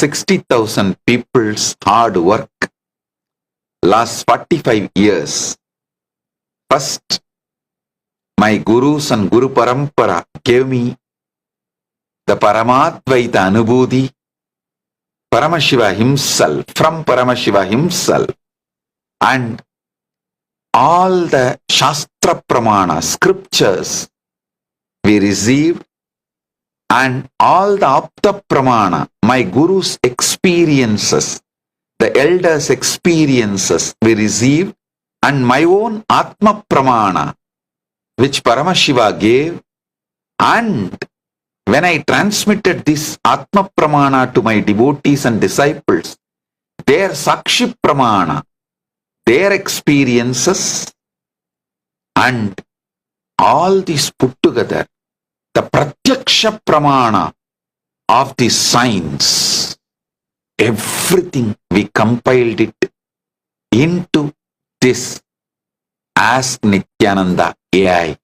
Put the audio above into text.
60,000 people's hard work last 45 years. First, my gurus and Guru Parampara gave me the Paramatvaita Anubhuti, Paramashiva himself, from Paramashiva himself, and all the Shastra Pramana, scriptures we received, and all the Apta Pramana, my Guru's experiences, the elders' experiences we received, and my own Atma Pramana, which Paramashiva gave. And when I transmitted this Atma Pramana to my devotees and disciples, their Sakshi Pramana, their experiences, and all this put together, the Pratyaksha Pramana of the science, everything we compiled it into this Ask Nityananda AI.